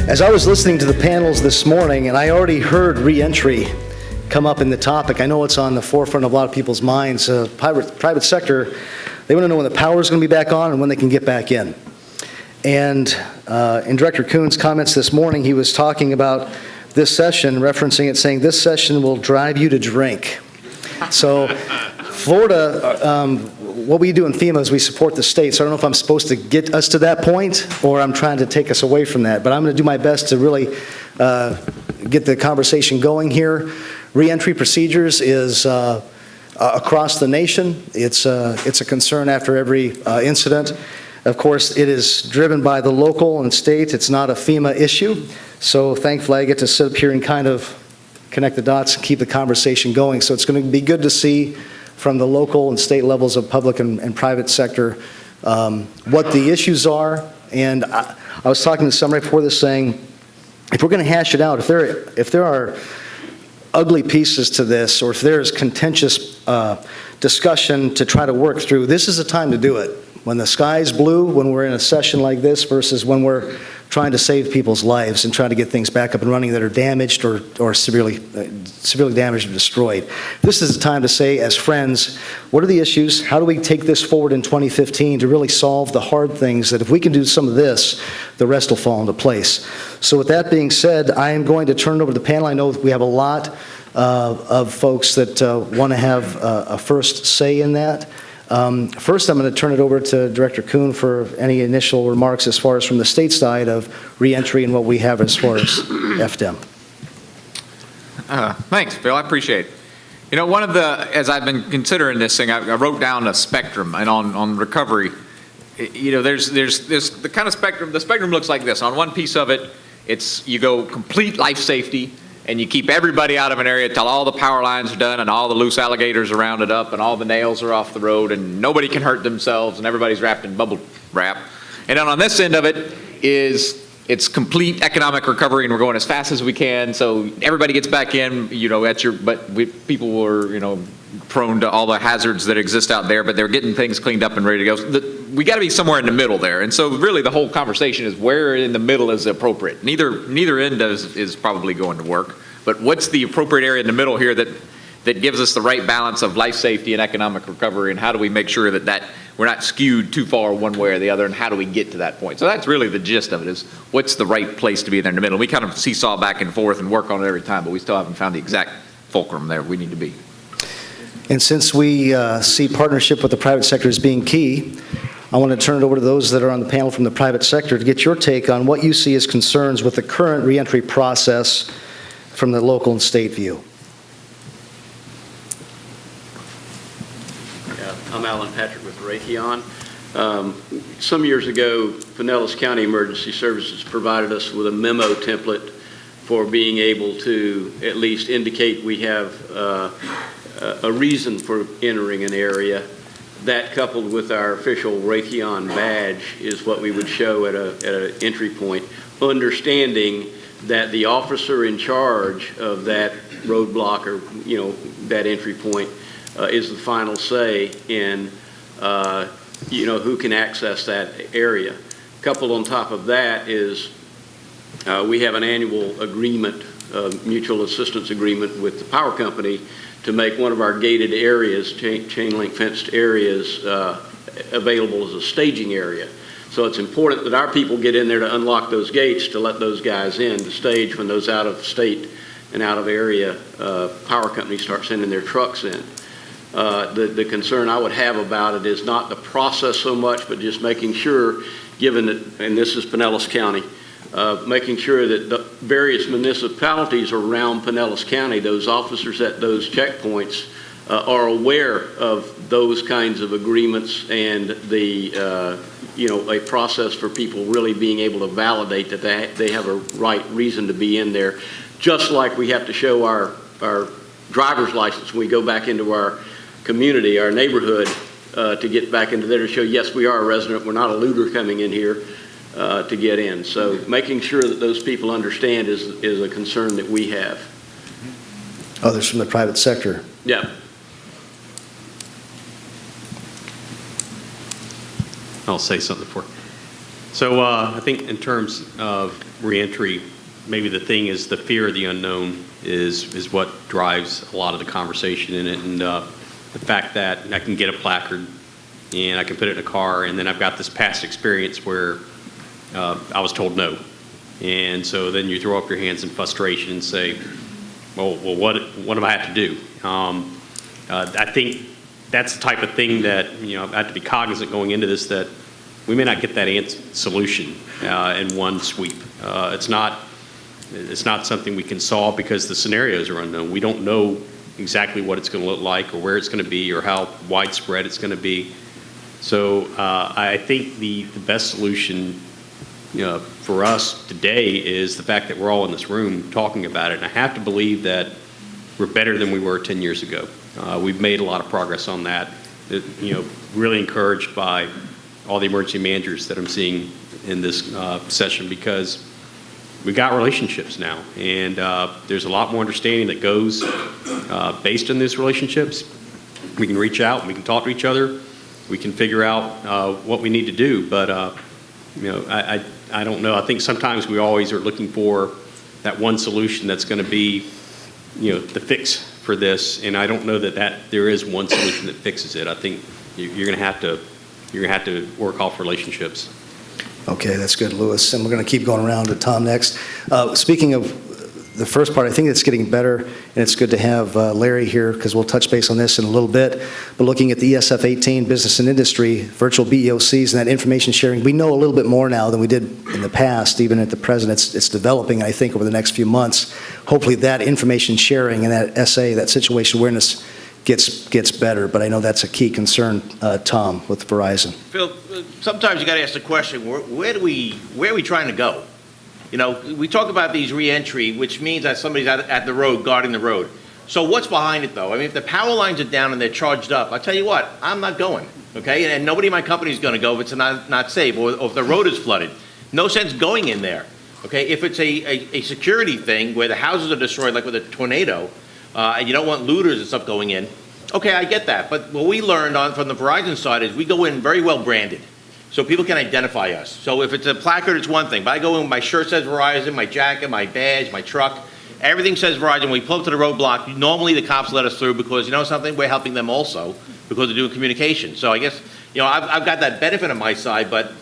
As I was listening to the panels this morning, and I already heard reentry come up in the topic, I know it's on the forefront of a lot of people's minds. Private sector, they want to know when the power is going to be back on and when they can get back in. And in Director Kuhn's comments this morning, he was talking about this session, referencing it, saying this session will drive you to drink. So Florida, what we do in FEMA is we support the state, so I don't know if I'm supposed to get us to that point or I'm trying to take us away from that, but I'm going to do my best to really get the conversation going here. Reentry procedures is across the nation. It's a concern after every incident. Of course, it is driven by the local and state. It's not a FEMA issue, so thankfully I get to sit up here and kind of connect the dots and keep the conversation going. So it's going to be good to see from the local and state levels of public and private sector what the issues are. And I was talking to somebody before this saying, if we're going to hash it out, if there are ugly pieces to this, or if there's contentious discussion to try to work through, this is the time to do it. When the sky's blue, when we're in a session like this, versus when we're trying to save people's lives and trying to get things back up and running that are damaged or severely damaged or destroyed. This is the time to say, as friends, what are the issues? How do we take this forward in 2015 to really solve the hard things that if we can do some of this, the rest will fall into place. So with that being said, I am going to turn it over to the panel. I know we have a lot of folks that want to have a first say in that. First, I'm going to turn it over to Director Kuhn for any initial remarks as far as from the state side of reentry and what we have as far as FDEM. Thanks, Bill. I appreciate it. You know, one of the, as I've been considering this thing, I wrote down a spectrum, and on recovery, you know, there's the kind of spectrum. The spectrum looks like this. On one piece of it, it's you go complete life safety, and you keep everybody out of an area till all the power lines are done and all the loose alligators are rounded up and all the nails are off the road and nobody can hurt themselves and everybody's wrapped in bubble wrap. And then on this end of it is it's complete economic recovery and we're going as fast as we can so everybody gets back in, you know, people were, you know, prone to all the hazards that exist out there, but they're getting things cleaned up and ready to go. We got to be somewhere in the middle there. And so really the whole conversation is where in the middle is appropriate. Neither end is probably going to work, but what's the appropriate area in the middle here that gives us the right balance of life safety and economic recovery, and how do we make sure that we're not skewed too far one way or the other, and how do we get to that point? So that's really the gist of it, is what's the right place to be there in the middle. We kind of seesaw back and forth and work on it every time, but we still haven't found the exact fulcrum there we need to be. And since we see partnership with the private sector as being key, I want to turn it over to those that are on the panel from the private sector to get your take on what you see as concerns with the current reentry process from the local and state view. Yeah, I'm Alan Patrick with Raytheon. Some years ago, Pinellas County Emergency Services provided us with a memo template for being able to at least indicate we have a reason for entering an area. That, coupled with our official Raytheon badge, is what we would show at an entry point, understanding that the officer in charge of that roadblock or, you know, that entry point is the final say in, you know, who can access that area. Coupled on top of that is we have an annual agreement, mutual assistance agreement with the power company to make one of our gated areas, chain link fenced areas, available as a staging area. So it's important that our people get in there to unlock those gates to let those guys in to stage when those out of state and out of area power companies start sending their trucks in. The concern I would have about it is not the process so much, but just making sure, given that, and this is Pinellas County, making sure that the various municipalities around Pinellas County, those officers at those checkpoints, are aware of those kinds of agreements and the, you know, a process for people really being able to validate that they have a right reason to be in there. Just like we have to show our driver's license when we go back into our community, our neighborhood, to get back into there to show, yes, we are a resident, we're not a looter coming in here. To get in. So making sure that those people understand is a concern that we have. Others from the private sector. Yeah. I'll say something for So I think in terms of reentry, maybe the thing is the fear of the unknown is what drives a lot of the conversation in it, and the fact that I can get a placard and I can put it in a car, and then I've got this past experience where I was told no. And so then you throw up your hands in frustration and say, well, what do I have to do? I think that's the type of thing that, I have to be cognizant going into this, that we may not get that solution in one sweep. It's not something we can solve because the scenarios are unknown. We don't know exactly what it's going to look like or where it's going to be or how widespread it's going to be. So I think the best solution for us today is the fact that we're all in this room talking about it. And I have to believe that we're better than we were 10 years ago. We've made a lot of progress on that. Really encouraged by all the emergency managers that I'm seeing in this session, because we've got relationships now, and there's a lot more understanding that goes based on these relationships. We can reach out, we can talk to each other, we can figure out what we need to do. But I don't know. I think sometimes we always are looking for that one solution that's going to be, the fix for this, and I don't know that there is one solution that fixes it. I think you're going to have to work off relationships. Okay, that's good, Louis. And we're going to keep going around to Tom next. Speaking of the first part, I think it's getting better, and it's good to have Larry here, because we'll touch base on this in a little bit. But looking at the ESF 18, Business and Industry, virtual BEOCs, and that information sharing, we know a little bit more now than we did in the past. Even at the present, it's developing, I think, over the next few months. Hopefully that information sharing and that SA, that situation awareness, gets better. But I know that's a key concern, Tom, with Verizon. Phil, sometimes you got to ask the question, where are we trying to go? We talk about these reentry, which means that somebody's at the road, guarding the road. So what's behind it, though? I mean, if the power lines are down and they're charged up, I tell you what, I'm not going, okay? And nobody in my company is going to go if it's not safe, or if the road is flooded. No sense going in there, okay? If it's a security thing where the houses are destroyed, like with a tornado, and you don't want looters and stuff going in, okay, I get that. But what we learned from the Verizon side is we go in very well branded, so people can identify us. So if it's a placard, it's one thing. But I go in, my shirt says Verizon, my jacket, my badge, my truck, everything says Verizon. We pull up to the roadblock. Normally the cops let us through because, something, we're helping them also because they're doing communication. So I guess, I've got that benefit on my side, but,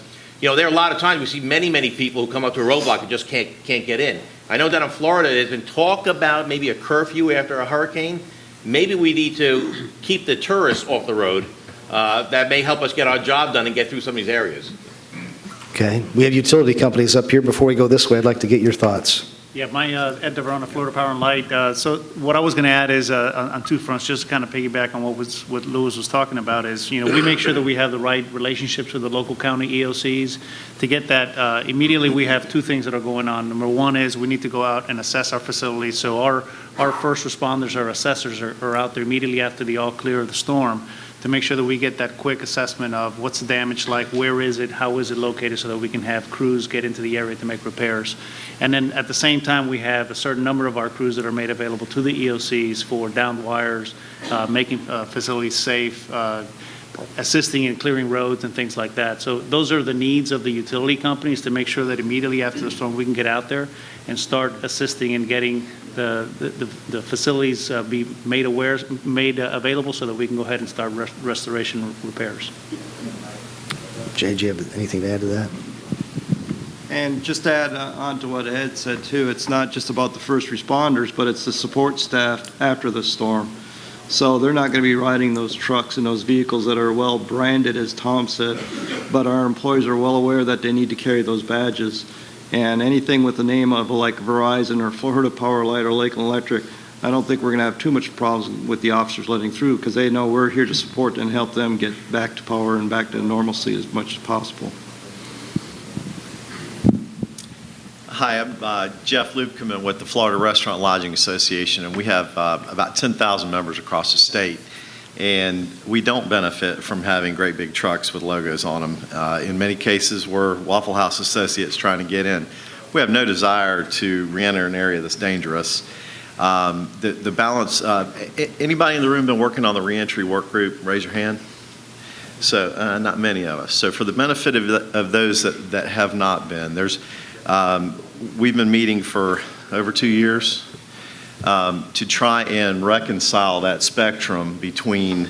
there are a lot of times we see many, many people who come up to a roadblock and just can't get in. I know down in Florida there's been talk about maybe a curfew after a hurricane. Maybe we need to keep the tourists off the road. That may help us get our job done and get through some of these areas. Okay. We have utility companies up here. Before we go this way, I'd like to get your thoughts. Yeah, my Ed DeVerona, Florida Power and Light. So what I was going to add is on two fronts, just to kind of piggyback on what Louis was talking about is, we make sure that we have the right relationships with the local county EOCs. To get that, immediately we have two things that are going on. Number one is we need to go out and assess our facilities. So our first responders, our assessors are out there immediately after the all clear of the storm, to make sure that we get that quick assessment of what's the damage like, where is it, how is it located, so that we can have crews get into the area to make repairs. And then at the same time, we have a certain number of our crews that are made available to the EOCs for downed wires, making facilities safe, assisting in clearing roads and things like that. So those are the needs of the utility companies, to make sure that immediately after the storm we can get out there and start assisting in getting the facilities be made available, so that we can go ahead and start restoration repairs. Jay, do you have anything to add to that? And just to add on to what Ed said too, it's not just about the first responders, but it's the support staff after the storm. So they're not going to be riding those trucks and those vehicles that are well branded, as Tom said, but our employees are well aware that they need to carry those badges. And anything with the name of like Verizon or Florida Power Light or Lakeland Electric, I don't think we're going to have too much problems with the officers letting through, because they know we're here to support and help them get back to power and back to normalcy as much as possible. Hi, I'm Jeff Lubkeman with the Florida Restaurant Lodging Association, and we have about 10,000 members across the state. And we don't benefit from having great big trucks with logos on them. In many cases, we're Waffle House associates trying to get in. We have no desire to re-enter an area that's dangerous. The balance, anybody in the room been working on the reentry work group? Raise your hand. So not many of us. So for the benefit of those that have not been, we've been meeting for over 2 years to try and reconcile that spectrum between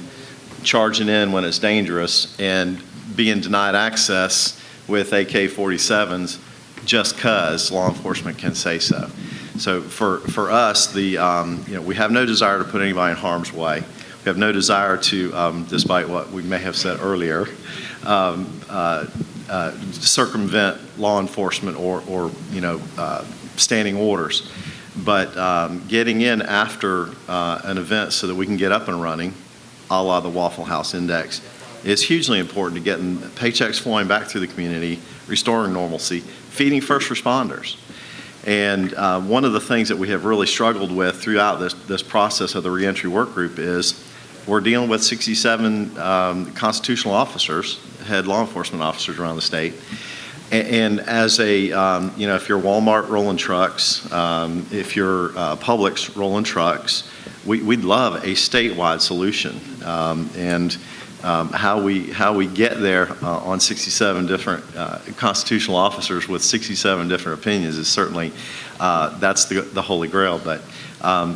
charging in when it's dangerous and being denied access with AK-47s just because law enforcement can say so. So for us, we have no desire to put anybody in harm's way. We have no desire to, despite what we may have said earlier, circumvent law enforcement or standing orders. But getting in after an event so that we can get up and running, a la the Waffle House Index, is hugely important to getting paychecks flowing back through the community, restoring normalcy, feeding first responders. And one of the things that we have really struggled with throughout this process of the reentry work group is we're dealing with 67 constitutional officers, head law enforcement officers around the state. And as a, if you're Walmart rolling trucks, if you're Publix rolling trucks, we'd love a statewide solution. How we get there on 67 different constitutional officers with 67 different opinions is certainly, that's the holy grail. But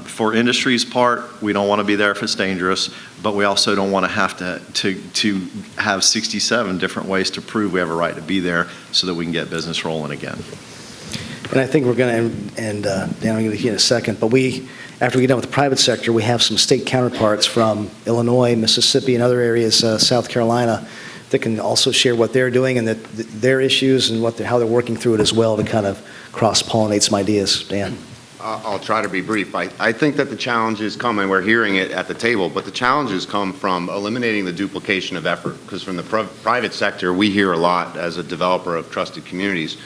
for industry's part, we don't want to be there if it's dangerous, but we also don't want to have to have 67 different ways to prove we have a right to be there so that we can get business rolling again. And I think we're going to, and Dan, I'm going to hear in a second, but after we get done with the private sector, we have some state counterparts from Illinois, Mississippi, and other areas, South Carolina, that can also share what they're doing and their issues and how they're working through it as well to kind of cross-pollinate some ideas. Dan? I'll try to be brief. I think that the challenges come, and we're hearing it at the table, but the challenges come from eliminating the duplication of effort, because from the private sector, we hear a lot as a developer of trusted communities.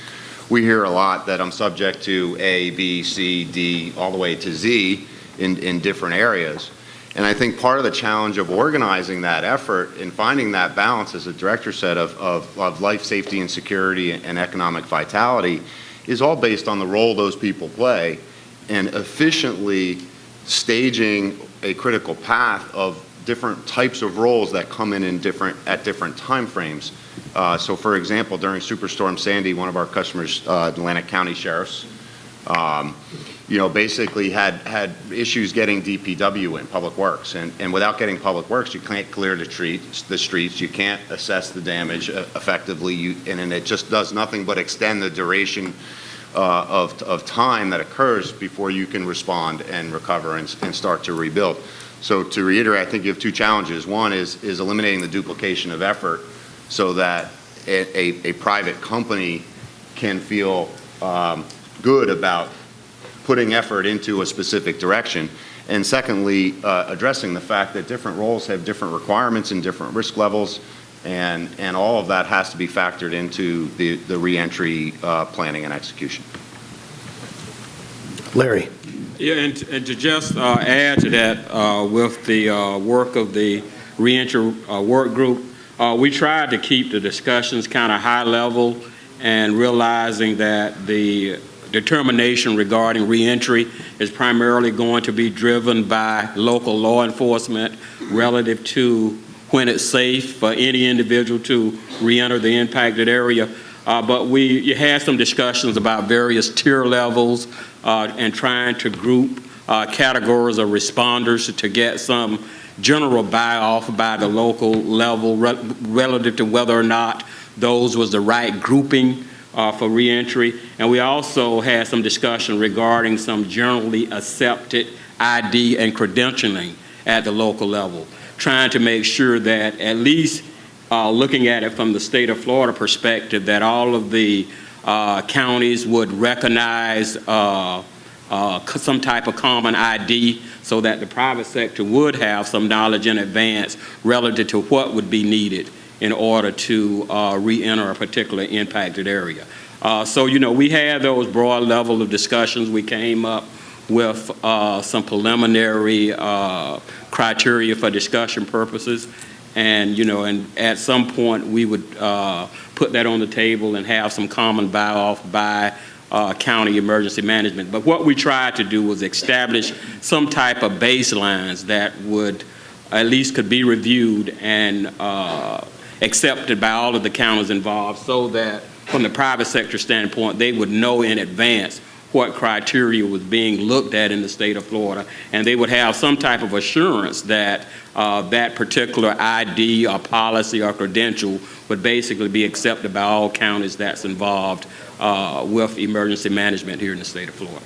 We hear a lot that I'm subject to A, B, C, D, all the way to Z in different areas. And I think part of the challenge of organizing that effort and finding that balance, as the director said, of life safety and security and economic vitality is all based on the role those people play and efficiently staging a critical path of different types of roles that come in at different time frames. So for example, during Superstorm Sandy, one of our customers, Atlantic County Sheriffs, basically had issues getting DPW in, Public Works. And without getting Public Works, you can't clear the streets, you can't assess the damage effectively, and it just does nothing but extend the duration of time that occurs before you can respond and recover and start to rebuild. So to reiterate, I think you have two challenges. One is eliminating the duplication of effort so that a private company can feel good about putting effort into a specific direction. And secondly, addressing the fact that different roles have different requirements and different risk levels, and all of that has to be factored into the reentry planning and execution. Larry. Yeah, and to just add to that, with the work of the reentry work group, we tried to keep the discussions kind of high level and realizing that the determination regarding reentry is primarily going to be driven by local law enforcement relative to when it's safe for any individual to reenter the impacted area. But you had some discussions about various tier levels and trying to group categories of responders to get some general buy-off by the local level relative to whether or not those was the right grouping for reentry. And we also had some discussion regarding some generally accepted ID and credentialing at the local level, trying to make sure that at least looking at it from the state of Florida perspective, that all of the counties would recognize some type of common ID so that the private sector would have some knowledge in advance relative to what would be needed in order to re-enter a particular impacted area. So, we had those broad level of discussions. We came up with some preliminary criteria for discussion purposes. And, and at some point we would put that on the table and have some common buy-off by county emergency management. But what we tried to do was establish some type of baselines that would at least could be reviewed and accepted by all of the counties involved, so that from the private sector standpoint, they would know in advance what criteria was being looked at in the state of Florida, and they would have some type of assurance that that particular ID or policy or credential would basically be accepted by all counties that's involved with emergency management here in the state of Florida.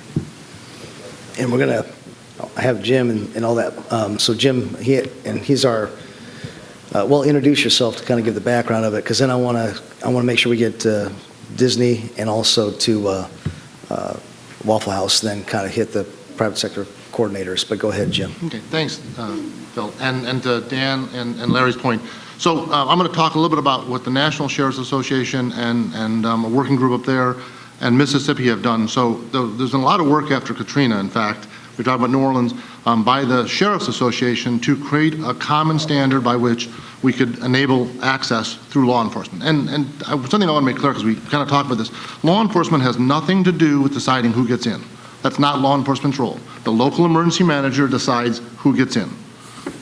And we're going to have Jim and all that. So Jim, he's our, well, introduce yourself to kind of give the background of it, because then I want to make sure we get Disney and also to Waffle House, then kind of hit the private sector coordinators. But go ahead, Jim. Okay, thanks, Phil. And to Dan and Larry's point, so I'm going to talk a little bit about what the National Sheriff's Association and a working group up there and Mississippi have done. So there's been a lot of work after Katrina, in fact. We're talking about New Orleans, by the Sheriff's Association to create a common standard by which we could enable access through law enforcement. And something I want to make clear, because we kind of talked about this, law enforcement has nothing to do with deciding who gets in. That's not law enforcement's role. The local emergency manager decides who gets in.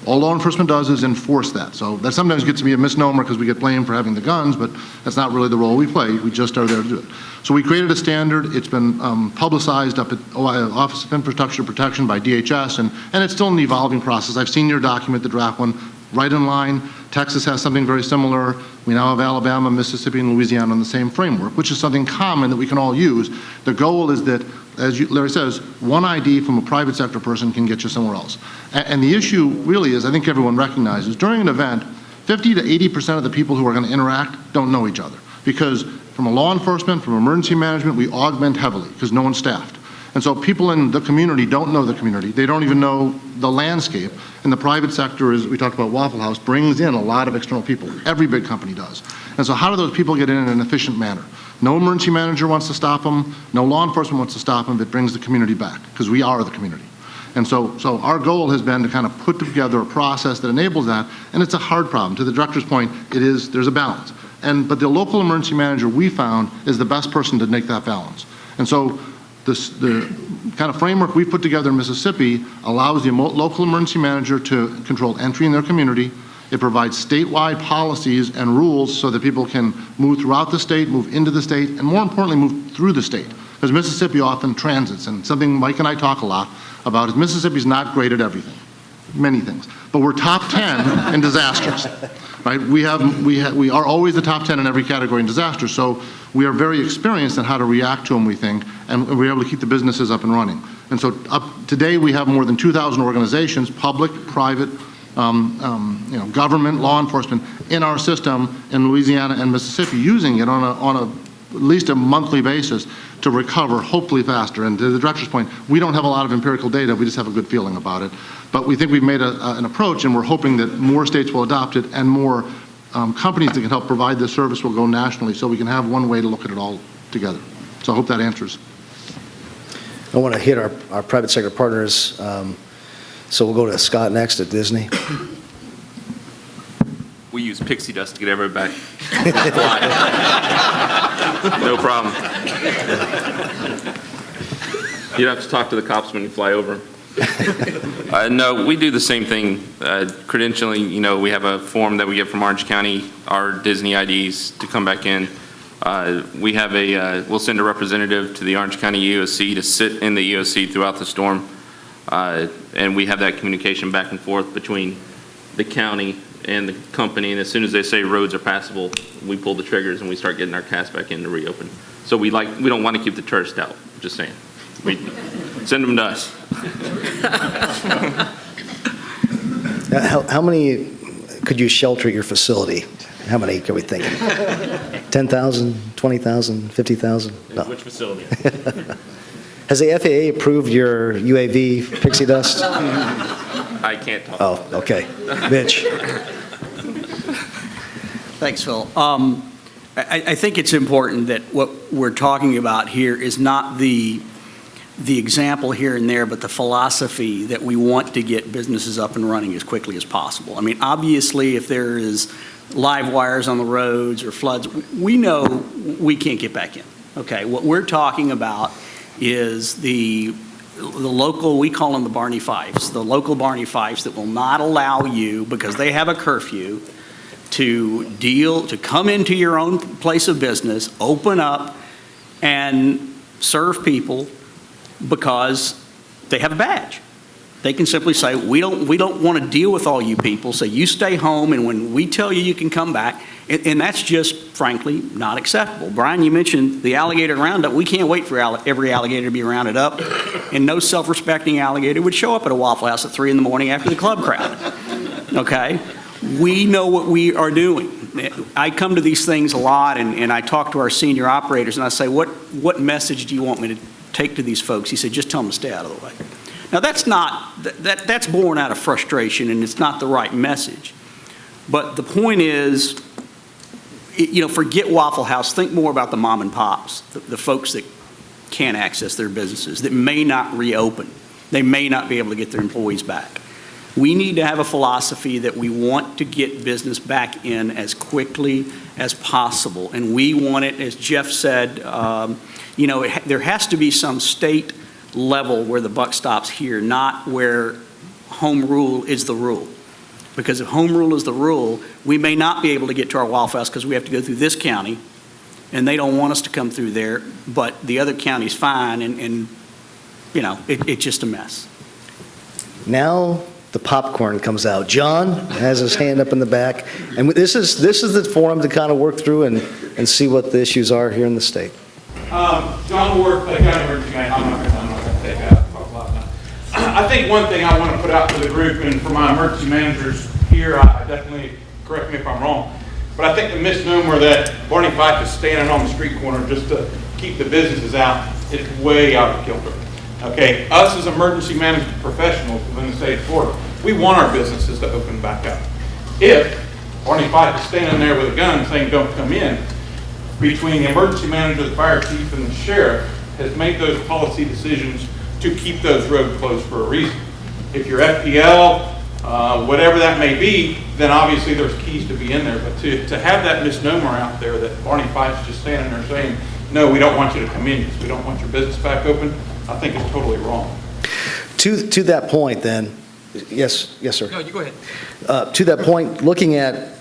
All law enforcement does is enforce that. So that sometimes gets to be a misnomer because we get blamed for having the guns, but that's not really the role we play. We just are there to do it. So we created a standard. It's been publicized up at Office of Infrastructure Protection by DHS, and it's still an evolving process. I've seen your document, the draft one, right in line. Texas has something very similar. We now have Alabama, Mississippi, and Louisiana on the same framework, which is something common that we can all use. The goal is that, as Larry says, one ID from a private sector person can get you somewhere else. And the issue really is, I think everyone recognizes, during an event, 50 to 80% of the people who are going to interact don't know each other. Because from a law enforcement, from emergency management, we augment heavily because no one's staffed. And so people in the community don't know the community. They don't even know the landscape. And the private sector, as we talked about Waffle House, brings in a lot of external people. Every big company does. And so how do those people get in an efficient manner? No emergency manager wants to stop them. No law enforcement wants to stop them. It brings the community back because we are the community. And so our goal has been to kind of put together a process that enables that. And it's a hard problem. To the director's point, there's a balance. But the local emergency manager we found is the best person to make that balance. And so the kind of framework we put together in Mississippi allows the local emergency manager to control entry in their community. It provides statewide policies and rules so that people can move throughout the state, move into the state, and more importantly, move through the state. Because Mississippi often transits, and something Mike and I talk a lot about is Mississippi's not great at everything, many things. But we're top 10 in disasters, right? We are always the top 10 in every category in disasters, so we are very experienced in how to react to them, we think, and we're able to keep the businesses up and running. And so today we have more than 2,000 organizations, public, private, government, law enforcement, in our system in Louisiana and Mississippi, using it on at least a monthly basis to recover, hopefully faster. And to the director's point, we don't have a lot of empirical data, we just have a good feeling about it. But we think we've made an approach, and we're hoping that more states will adopt it, and more companies that can help provide this service will go nationally, so we can have one way to look at it all together. So I hope that answers. I want to hit our private sector partners. So we'll go to Scott next at Disney. We use pixie dust to get everybody back. No problem. You don't have to talk to the cops when you fly over. No, we do the same thing. Credentialing, we have a form that we get from Orange County, our Disney IDs, to come back in. We'll send a representative to the Orange County EOC to sit in the EOC throughout the storm. And we have that communication back and forth between the county and the company. And as soon as they say roads are passable, we pull the triggers and we start getting our cast back in to reopen. So we don't want to keep the tourists out, just saying. We send them to us. How many could you shelter at your facility? How many can we think? 10,000, 20,000, 50,000? No. Which facility? Has the FAA approved your UAV pixie dust? I can't talk about that. Oh, okay. Mitch. Thanks, Phil. I think it's important that what we're talking about here is not the example here and there, but the philosophy that we want to get businesses up and running as quickly as possible. I mean, obviously, if there is live wires on the roads or floods, we know we can't get back in. Okay, what we're talking about is the local, we call them the Barney Fives, the local Barney Fives that will not allow you, because they have a curfew, to come into your own place of business, open up, and serve people because they have a badge. They can simply say, we don't want to deal with all you people, so you stay home, and when we tell you can come back, and that's just, frankly, not acceptable. Brian, you mentioned the alligator roundup. We can't wait for every alligator to be rounded up, and no self-respecting alligator would show up at a Waffle House at 3 in the morning after the club crowd, okay? We know what we are doing. I come to these things a lot, and I talk to our senior operators, and I say, what message do you want me to take to these folks? He said, just tell them to stay out of the way. Now, that's born out of frustration, and it's not the right message. But the point is, forget Waffle House. Think more about the mom and pops, the folks that can't access their businesses, that may not reopen. They may not be able to get their employees back. We need to have a philosophy that we want to get business back in as quickly as possible. And we want it, as Jeff said, there has to be some state level where the buck stops here, not where home rule is the rule. Because if home rule is the rule, we may not be able to get to our Waffle House because we have to go through this county, and they don't want us to come through there, but the other county's fine, and it's just a mess. Now the popcorn comes out. John has his hand up in the back, and this is the forum to kind of work through and see what the issues are here in the state. John Ward, Clay County Emergency Management. I'm not going to take that. Talk a lot now. I think one thing I want to put out to the group, and for my emergency managers here, I definitely, correct me if I'm wrong, but I think the misnomer that Barney Fife is standing on the street corner just to keep the businesses out is way out of kilter. Okay, us as emergency management professionals within the state of Florida, we want our businesses to open back up. If Barney Fife is standing there with a gun saying don't come in, between the emergency manager, the fire chief, and the sheriff has made those policy decisions to keep those roads closed for a reason. If you're FPL, whatever that may be, then obviously there's keys to be in there. But to have that misnomer out there that Barney Fife's just standing there saying, no, we don't want you to come in because we don't want your business back open, I think is totally wrong. To that point, then, yes, sir. No, you go ahead. To that point, looking at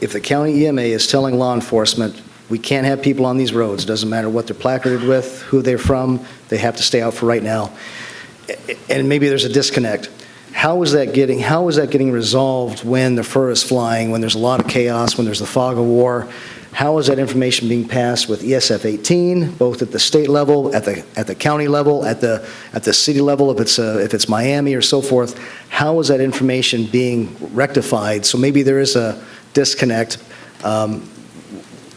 if the county EMA is telling law enforcement, we can't have people on these roads, doesn't matter what they're placarded with, who they're from, they have to stay out for right now. And maybe there's a disconnect. How is that getting resolved when the fur is flying, when there's a lot of chaos, when there's the fog of war? How is that information being passed with ESF 18, both at the state level, at the county level, at the city level, if it's Miami or so forth? How is that information being rectified? So maybe there is a disconnect.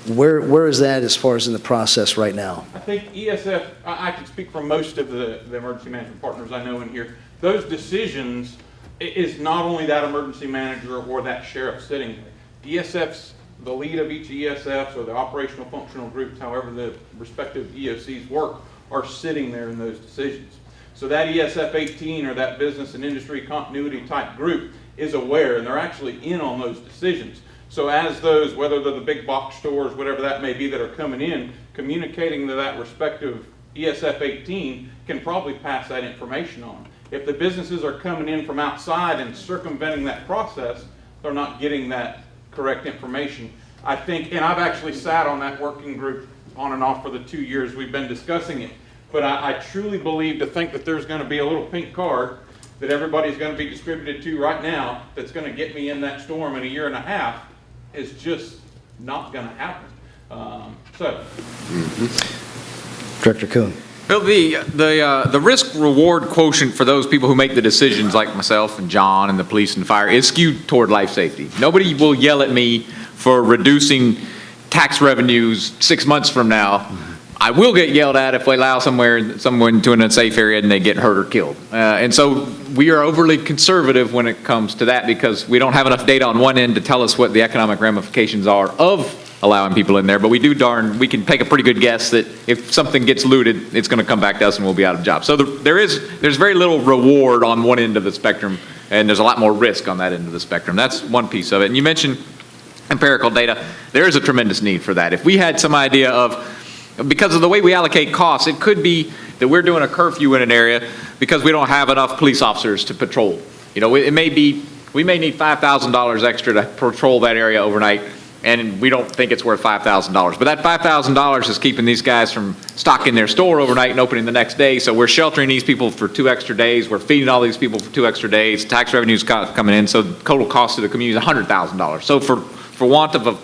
Where is that as far as in the process right now? I think ESF, I can speak for most of the emergency management partners I know in here, those decisions is not only that emergency manager or that sheriff sitting there. ESF's the lead of each ESF, or the operational functional groups, however the respective EOCs work, are sitting there in those decisions. So that ESF 18 or that business and industry continuity type group is aware, and they're actually in on those decisions. So as those, whether they're the big box stores, whatever that may be, that are coming in, communicating to that respective ESF 18 can probably pass that information on. If the businesses are coming in from outside and circumventing that process, they're not getting that correct information. I think, and I've actually sat on that working group on and off for the 2 years we've been discussing it, but I truly believe to think that there's going to be a little pink card that everybody's going to be distributed to right now that's going to get me in that storm in a year and a half is just not going to happen. Director Kuhn. Bill, the risk-reward quotient for those people who make the decisions, like myself and John and the police and fire, is skewed toward life safety. Nobody will yell at me for reducing tax revenues 6 months from now. I will get yelled at if we allow someone to an unsafe area and they get hurt or killed. And so we are overly conservative when it comes to that because we don't have enough data on one end to tell us what the economic ramifications are of allowing people in there. But we can take a pretty good guess that if something gets looted, it's going to come back to us and we'll be out of jobs. So there's very little reward on one end of the spectrum, and there's a lot more risk on that end of the spectrum. That's one piece of it. And you mentioned empirical data. There is a tremendous need for that. If we had some idea of, because of the way we allocate costs, it could be that we're doing a curfew in an area because we don't have enough police officers to patrol. It may be we may need $5,000 extra to patrol that area overnight, and we don't think it's worth $5,000. But that $5,000 is keeping these guys from stocking their store overnight and opening the next day. So we're sheltering these people for 2 extra days. We're feeding all these people for 2 extra days. Tax revenue's coming in, so total cost to the community is $100,000. So for want of a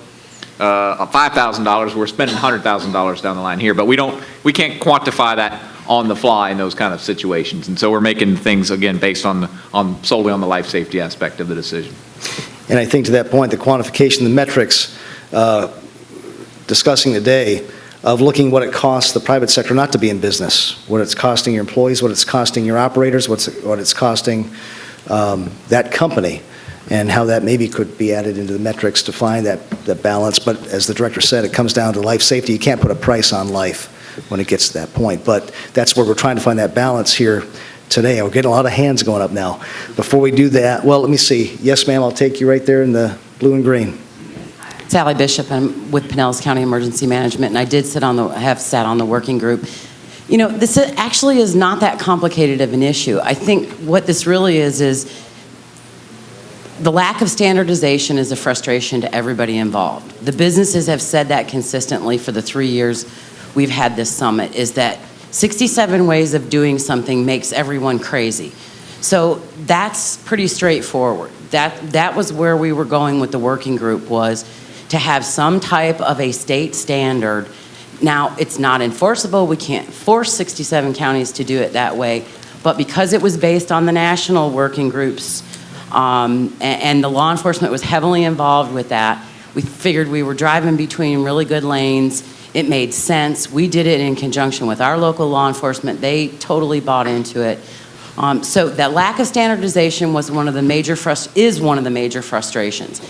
$5,000, we're spending $100,000 down the line here. But we can't quantify that on the fly in those kind of situations. And so we're making things, again, based on solely on the life safety aspect of the decision. And I think to that point, the quantification, the metrics discussing today of looking what it costs the private sector not to be in business, what it's costing your employees, what it's costing your operators, what it's costing that company, and how that maybe could be added into the metrics to find that balance. But as the director said, it comes down to life safety. You can't put a price on life when it gets to that point. But that's where we're trying to find that balance here today. We're getting a lot of hands going up now. Before we do that, well, let me see. Yes, ma'am, I'll take you right there in the blue and green. Sally Bishop, I'm with Pinellas County Emergency Management, and I did have sat on the working group. You know, this actually is not that complicated of an issue. I think what this really is the lack of standardization is a frustration to everybody involved. The businesses have said that consistently for the 3 years we've had this summit, is that 67 ways of doing something makes everyone crazy. So that's pretty straightforward. That was where we were going with the working group, was to have some type of a state standard. Now, it's not enforceable. We can't force 67 counties to do it that way. But because it was based on the national working groups, and the law enforcement was heavily involved with that, we figured we were driving between really good lanes. It made sense. We did it in conjunction with our local law enforcement. They totally bought into it. So that lack of standardization was one of the major frustrations.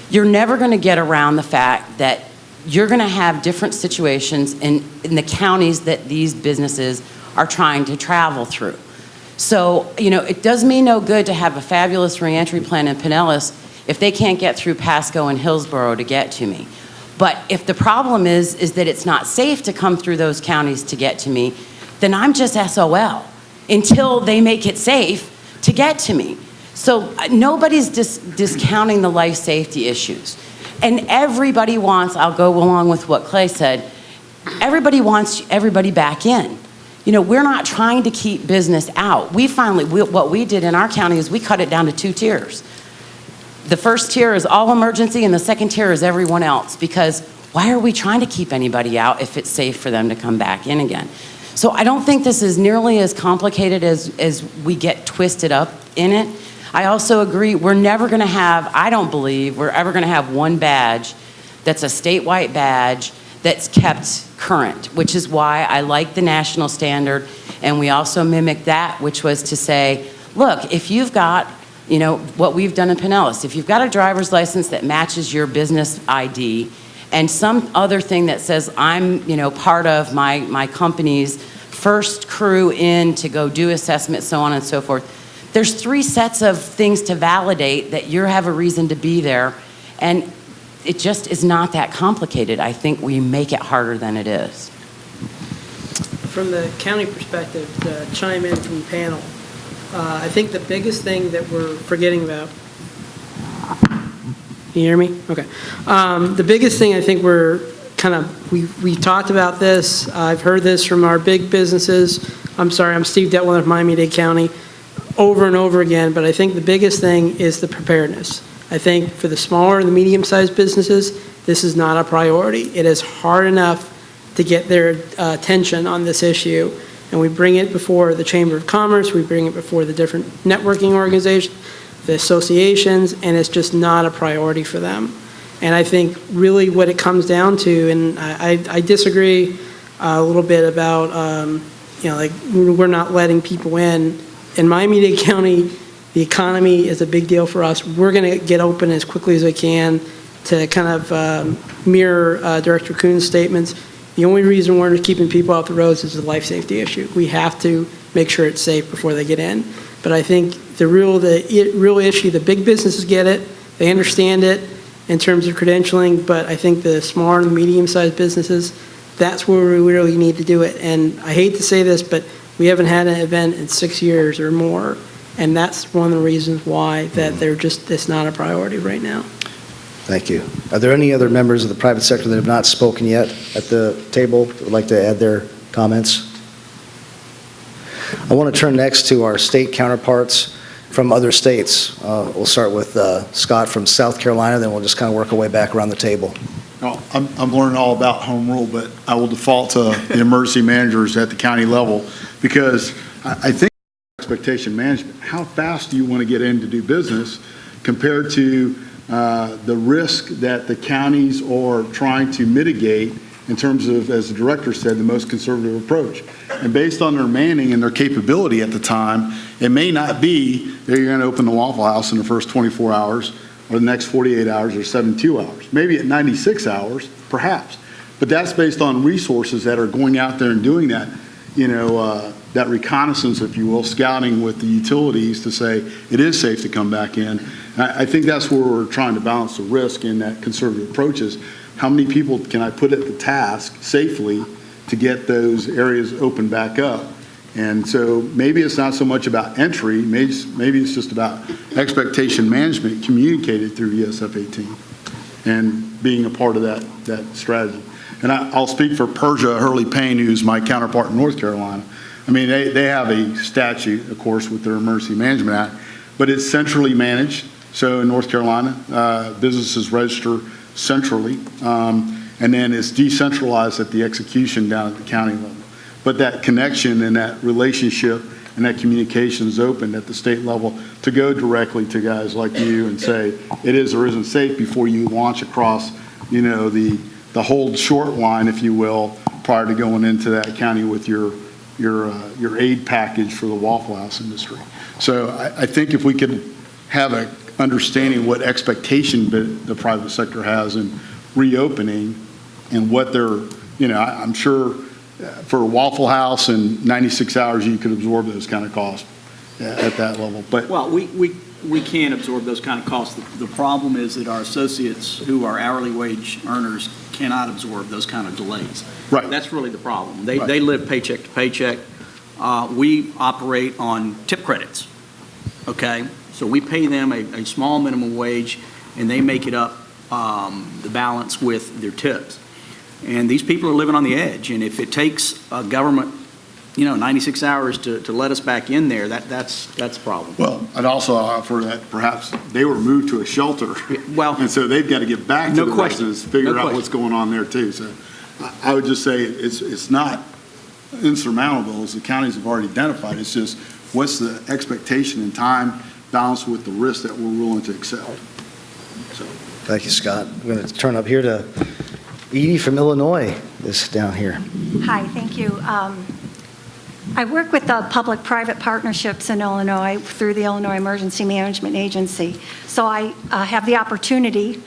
You're never going to get around the fact that you're going to have different situations in the counties that these businesses are trying to travel through. So, you know, it does me no good to have a fabulous reentry plan in Pinellas if they can't get through Pasco and Hillsborough to get to me. But if the problem is that it's not safe to come through those counties to get to me, then I'm just SOL until they make it safe to get to me. So nobody's discounting the life safety issues. And everybody wants, I'll go along with what Clay said, everybody wants everybody back in. You know, we're not trying to keep business out. What we did in our county is we cut it down to 2 tiers. The first tier is all emergency, and the second tier is everyone else, because why are we trying to keep anybody out if it's safe for them to come back in again? So I don't think this is nearly as complicated as we get twisted up in it. I also agree, I don't believe we're ever going to have one badge that's a statewide badge that's kept current, which is why I like the national standard, and we also mimic that, which was to say, look, if you've got, you know, what we've done in Pinellas, if you've got a driver's license that matches your business ID and some other thing that says I'm, you know, part of my company's first crew in to go do assessment, so on and so forth, there's 3 sets of things to validate that you have a reason to be there, and it just is not that complicated. I think we make it harder than it is. From the county perspective, to chime in from the panel, I think the biggest thing that we're forgetting about, can you hear me? Okay. The biggest thing I think we talked about this, I've heard this from our big businesses. I'm Steve Detwiller of Miami-Dade County, over and over again, but I think the biggest thing is the preparedness. I think for the smaller and the medium-sized businesses, this is not a priority. It is hard enough to get their attention on this issue, and we bring it before the Chamber of Commerce, we bring it before the different networking organizations, the associations, and it's just not a priority for them. And I think really what it comes down to, and I disagree a little bit about, you know, like we're not letting people in. In Miami-Dade County, the economy is a big deal for us. We're going to get open as quickly as we can to kind of mirror Director Kuhn's statements. The only reason we're keeping people off the roads is the life safety issue. We have to make sure it's safe before they get in. But I think the real issue, the big businesses get it, they understand it in terms of credentialing, but I think the smaller and medium-sized businesses, that's where we really need to do it. And I hate to say this, but we haven't had an event in 6 years or more, And that's one of the reasons why that it's not a priority right now. Thank you. Are there any other members of the private sector that have not spoken yet at the table that would like to add their comments? I want to turn next to our state counterparts from other states. We'll start with Scott from South Carolina, then we'll just kind of work our way back around the table. Well, I'm learning all about home rule, but I will default to the emergency managers at the county level, because I think expectation management, how fast do you want to get in to do business compared to the risk that the counties are trying to mitigate in terms of, as the director said, the most conservative approach. And based on their manning and their capability at the time, it may not be that you're going to open the Waffle House in the first 24 hours or the next 48 hours or 72 hours. Maybe at 96 hours, perhaps. But that's based on resources that are going out there and doing that, that reconnaissance, if you will, scouting with the utilities to say it is safe to come back in. I think that's where we're trying to balance the risk in that conservative approach is how many people can I put at the task safely to get those areas open back up. And so maybe it's not so much about entry, maybe it's just about expectation management communicated through ESF 18 and being a part of that strategy. And I'll speak for Persia Hurley Payne, who's my counterpart in North Carolina. I mean, they have a statute, of course, with their Emergency Management Act, but it's centrally managed. So in North Carolina, businesses register centrally, and then it's decentralized at the execution down at the county level. But that connection and that relationship and that communication is open at the state level to go directly to guys like you and say it is or isn't safe before you launch across, the hold short line, if you will, prior to going into that county with your aid package for the Waffle House industry. So I think if we could have an understanding what expectation the private sector has in reopening and what they're, I'm sure for a Waffle House in 96 hours you could absorb those kind of costs at that level. But well, we can absorb those kind of costs. The problem is that our associates who are hourly wage earners cannot absorb those kind of delays. Right. That's really the problem. They live paycheck to paycheck. We operate on tip credits, okay? So we pay them a small minimum wage, and they make it up the balance with their tips. And these people are living on the edge, and if it takes a government 96 hours to let us back in there, that's a problem. Well, I'd also offer that perhaps they were moved to a shelter. Well, and so they've got to get back to the question. residents, figure out what's going on there too. So I would just say it's not insurmountable, as the counties have already identified. It's just what's the expectation and time balance with the risk that we're willing to accept. So. Thank you, Scott. I'm going to turn up here to Edie from Illinois, is down here. Hi, thank you. I work with the public-private partnerships in Illinois through the Illinois Emergency Management Agency. So I have the opportunity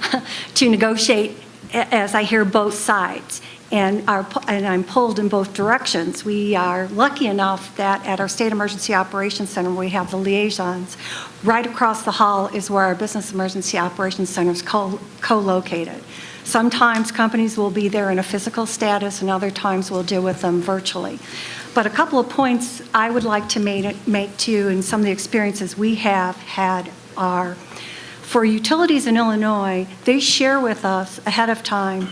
to negotiate as I hear both sides. And I'm pulled in both directions. We are lucky enough that at our State Emergency Operations Center, we have the liaisons. Right across the hall is where our Business Emergency Operations Center is co-located. Sometimes companies will be there in a physical status, and other times we'll deal with them virtually. But a couple of points I would like to make to you, and some of the experiences we have had are, for utilities in Illinois, they share with us ahead of time,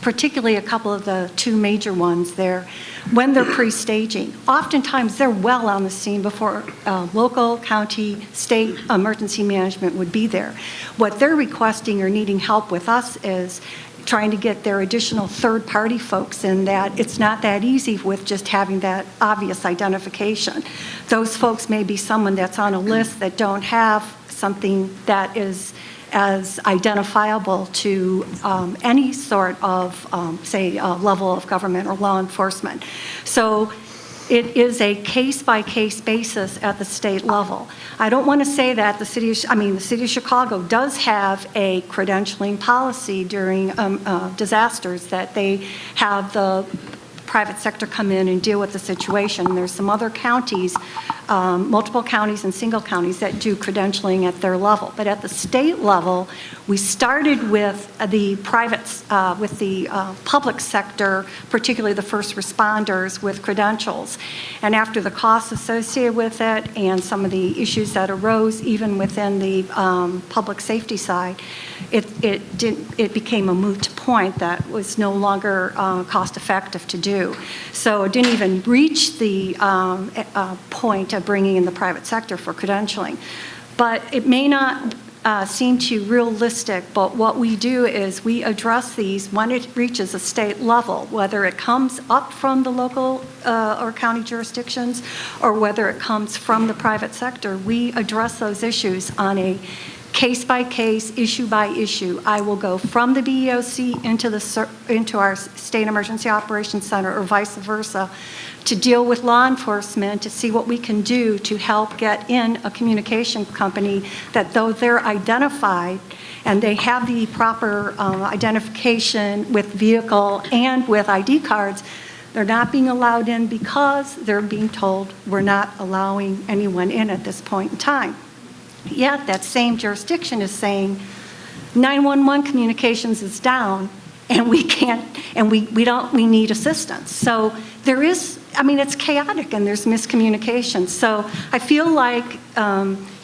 particularly a couple of the two major ones there, when they're pre-staging. Oftentimes they're well on the scene before local, county, state emergency management would be there. What they're requesting or needing help with us is trying to get their additional third-party folks in, that it's not that easy with just having that obvious identification. Those folks may be someone that's on a list that don't have something that is as identifiable to any sort of, level of government or law enforcement. So it is a case-by-case basis at the state level. I don't want to say that the city of Chicago does have a credentialing policy during disasters, that they have the private sector come in and deal with the situation. There's some other counties multiple counties and single counties that do credentialing at their level. But at the state level, we started with the public sector, particularly the first responders with credentials. And after the costs associated with it and some of the issues that arose even within the public safety side, it became a moot point that was no longer cost effective to do. So it didn't even reach the point of bringing in the private sector for credentialing. But it may not seem to you realistic, but what we do is we address these when it reaches a state level, whether it comes up from the local or county jurisdictions or whether it comes from the private sector. We address those issues on a case-by-case, issue-by-issue. I will go from the BEOC into our State Emergency Operations Center or vice versa to deal with law enforcement to see what we can do to help get in a communication company that though they're identified and they have the proper identification with vehicle and with ID cards, they're not being allowed in because they're being told we're not allowing anyone in at this point in time. Yet that same jurisdiction is saying 911 communications is down and we can't, and we need assistance. So there is, I mean, it's chaotic and there's miscommunication. So I feel like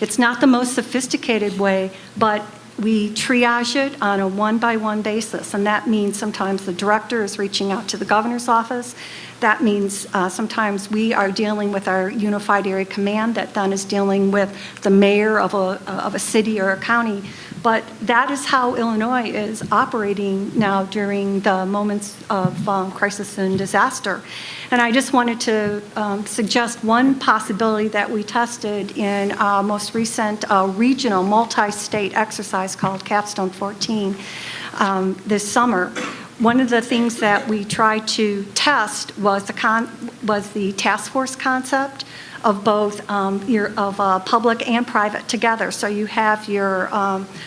it's not the most sophisticated way, but we triage it on a one-by-one basis. And that means sometimes the director is reaching out to the governor's office. That means sometimes we are dealing with our unified area command that then is dealing with the mayor of a city or a county. But that is how Illinois is operating now during the moments of crisis and disaster. And I just wanted to suggest one possibility that we tested in our most recent regional multi-state exercise called Capstone 14 this summer. One of the things that we tried to test was the task force concept of both public and private together. So you have your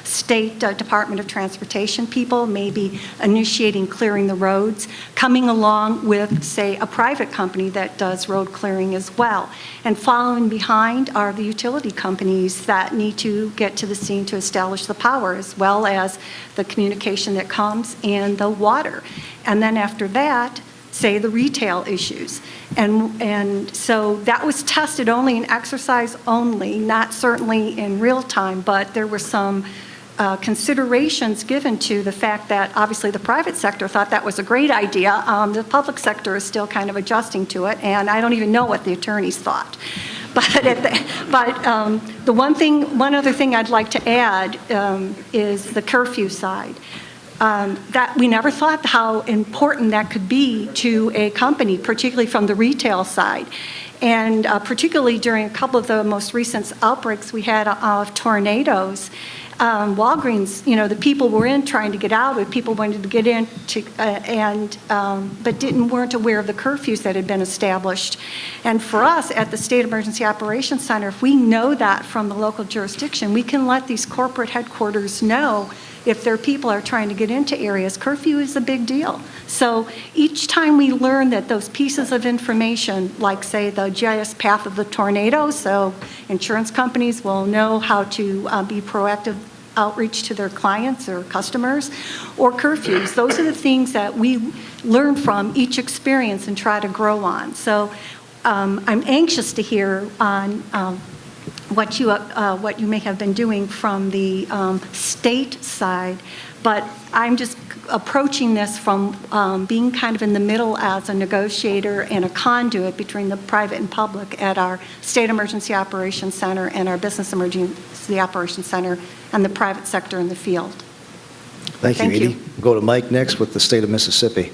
state Department of Transportation people maybe initiating clearing the roads, coming along with, say, a private company that does road clearing as well. And following behind are the utility companies that need to get to the scene to establish the power, as well as the communication that comes and the water. And then after that, say the retail issues. And so that was tested only in exercise only, not certainly in real time, but there were some considerations given to the fact that obviously the private sector thought that was a great idea. The public sector is still kind of adjusting to it, and I don't even know what the attorneys thought. But the one other thing I'd like to add is the curfew side. That we never thought how important that could be to a company, particularly from the retail side. And particularly during a couple of the most recent outbreaks we had of tornadoes, Walgreens, the people were in trying to get out, but people wanted to get in but weren't aware of the curfews that had been established. And for us at the State Emergency Operations Center, if we know that from the local jurisdiction, we can let these corporate headquarters know if their people are trying to get into areas. Curfew is a big deal. So each time we learn that those pieces of information, like say the GIS path of the tornado, so insurance companies will know how to be proactive outreach to their clients or customers, or curfews. Those are the things that we learn from each experience and try to grow on. So I'm anxious to hear on what you may have been doing from the state side, but I'm just approaching this from being kind of in the middle as a negotiator and a conduit between the private and public at our State Emergency Operations Center and our Business Emergency Operations Center and the private sector in the field. Thank you, Edie. Go to Mike next with the state of Mississippi.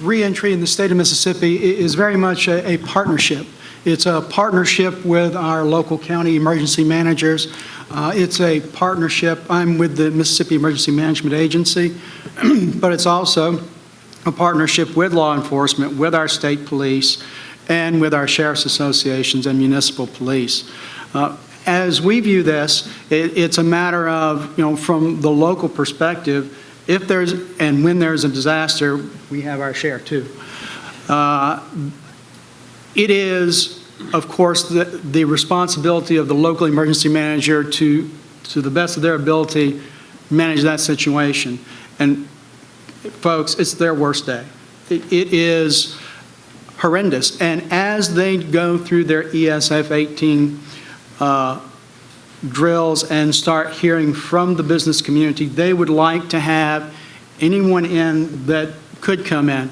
Reentry in the state of Mississippi is very much a partnership. It's a partnership with our local county emergency managers. It's a partnership. I'm with the Mississippi Emergency Management Agency, but it's also a partnership with law enforcement, with our state police, and with our sheriff's associations and municipal police. As we view this, it's a matter of, from the local perspective, if there's and when there's a disaster, we have our share too. It is of course, the responsibility of the local emergency manager to the best of their ability, manage that situation. And folks, it's their worst day. It is horrendous. And as they go through their ESF 18 drills and start hearing from the business community, they would like to have anyone in that could come in.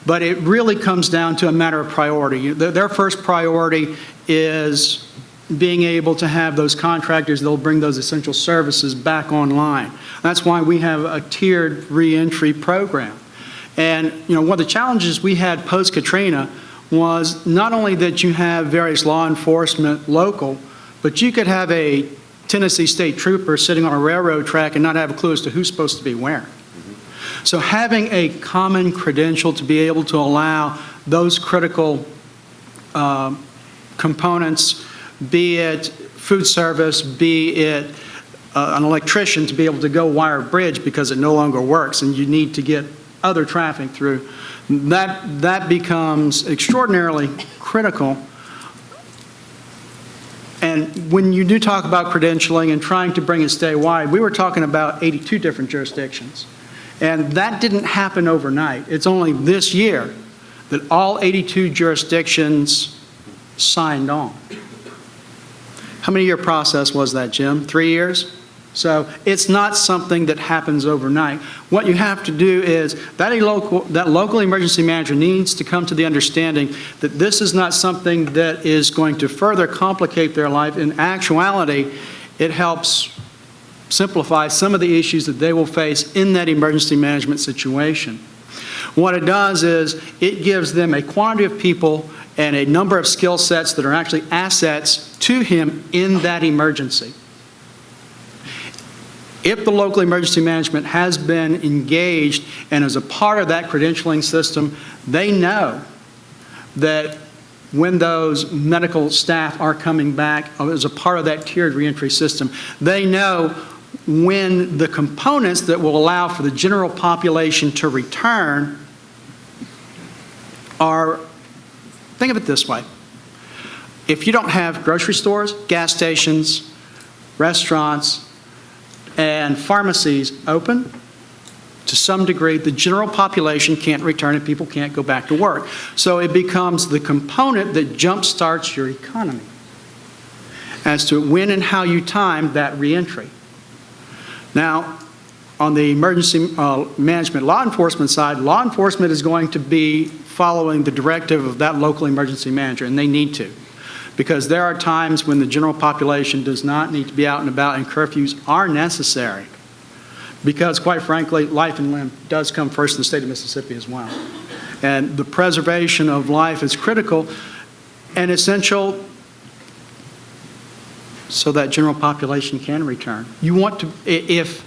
But it really comes down to a matter of priority. Their first priority is being able to have those contractors that'll bring those essential services back online. That's why we have a tiered reentry program. And one of the challenges we had post-Katrina was not only that you have various law enforcement local, but you could have a Tennessee state trooper sitting on a railroad track and not have a clue as to who's supposed to be where. So having a common credential to be able to allow those critical components, be it food service, be it an electrician, to be able to go wire a bridge because it no longer works and you need to get other traffic through, that becomes extraordinarily critical. And when you do talk about credentialing and trying to bring it statewide, we were talking about 82 different jurisdictions. And that didn't happen overnight. It's only this year that all 82 jurisdictions signed on. How many year process was that, Jim? 3 years? So it's not something that happens overnight. What you have to do is that local emergency manager needs to come to the understanding that this is not something that is going to further complicate their life. In actuality, it helps simplify some of the issues that they will face in that emergency management situation. What it does is it gives them a quantity of people and a number of skill sets that are actually assets to him in that emergency. If the local emergency management has been engaged and is a part of that credentialing system, they know that when those medical staff are coming back as a part of that tiered reentry system, they know when the components that will allow for the general population to return are, think of it this way. If you don't have grocery stores, gas stations, restaurants, and pharmacies open, to some degree, the general population can't return and people can't go back to work. So it becomes the component that jump-starts your economy as to when and how you time that reentry. Now, on the emergency management law enforcement side, law enforcement is going to be following the directive of that local emergency manager, and they need to. Because there are times when the general population does not need to be out and about and curfews are necessary. Because, quite frankly, life and limb does come first in the state of Mississippi as well. And the preservation of life is critical and essential so that general population can return. You want to, if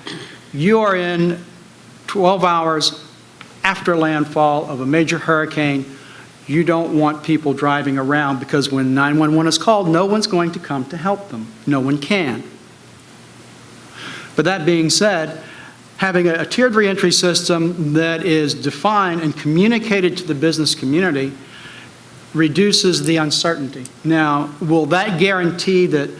you are in 12 hours after landfall of a major hurricane, you don't want people driving around because when 911 is called, no one's going to come to help them. No one can. But that being said, having a tiered reentry system that is defined and communicated to the business community reduces the uncertainty. Now, will that guarantee that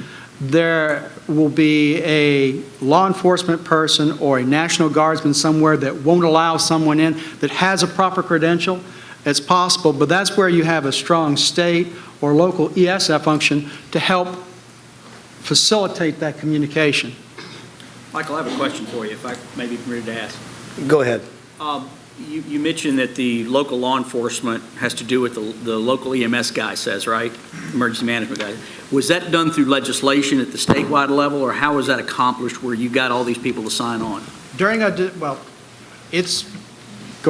there will be a law enforcement person or a National Guardsman somewhere that won't allow someone in that has a proper credential? It's possible, but that's where you have a strong state or local ESF function to help facilitate that communication. Michael, I have a question for you, if I may be permitted to ask. Go ahead. You mentioned that the local law enforcement has to do what the local EMS guy says, right? Emergency management guy. Was that done through legislation at the statewide level, or how was that accomplished where you got all these people to sign on? During go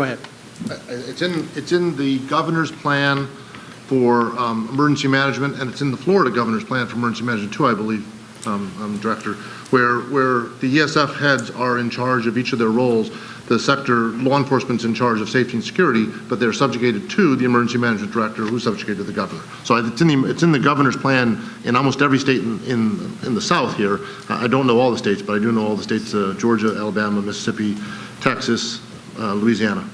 ahead. It's in the governor's plan for emergency management, and it's in the Florida governor's plan for emergency management too, I believe, Director, where the ESF heads are in charge of each of their roles. The sector law enforcement's in charge of safety and security, but they're subjugated to the emergency management director, who's subjugated to the governor. So it's in the governor's plan in almost every state in the South here. I don't know all the states, but I do know all the states: Georgia, Alabama, Mississippi, Texas, Louisiana.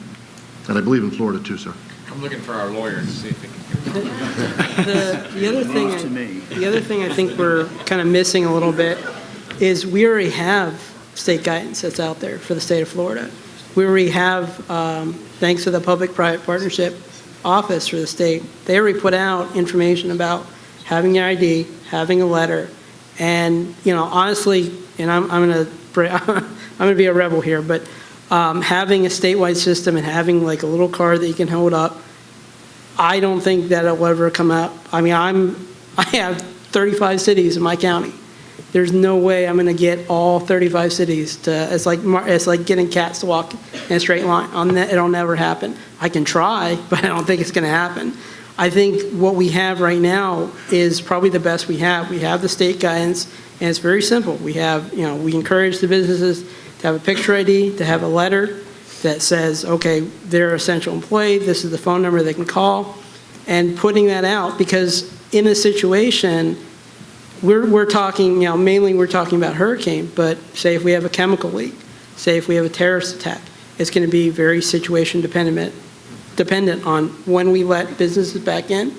And I believe in Florida too, sir. I'm looking for our lawyer to see if he can give The other thing I think we're kind of missing a little bit is we already have state guidance that's out there for the state of Florida. We already have, thanks to the public-private partnership office for the state, they already put out information about having your ID, having a letter, and, you know, honestly, and I'm going to be a rebel here, but having a statewide system and having like a little card that you can hold up, I don't think that it'll ever come out. I mean, I have 35 cities in my county. There's no way I'm going to get all 35 cities to, it's like getting cats to walk in a straight line. It'll never happen. I can try, but I don't think it's going to happen. I think what we have right now is probably the best we have. We have the state guidance, and it's very simple. We have, you know, we encourage the businesses to have a picture ID, to have a letter that says, okay, they're an essential employee, this is the phone number they can call, and putting that out, because in a situation, we're talking, you know, mainly we're talking about hurricane, but say if we have a chemical leak, say if we have a terrorist attack, it's going to be very situation dependent on when we let businesses back in,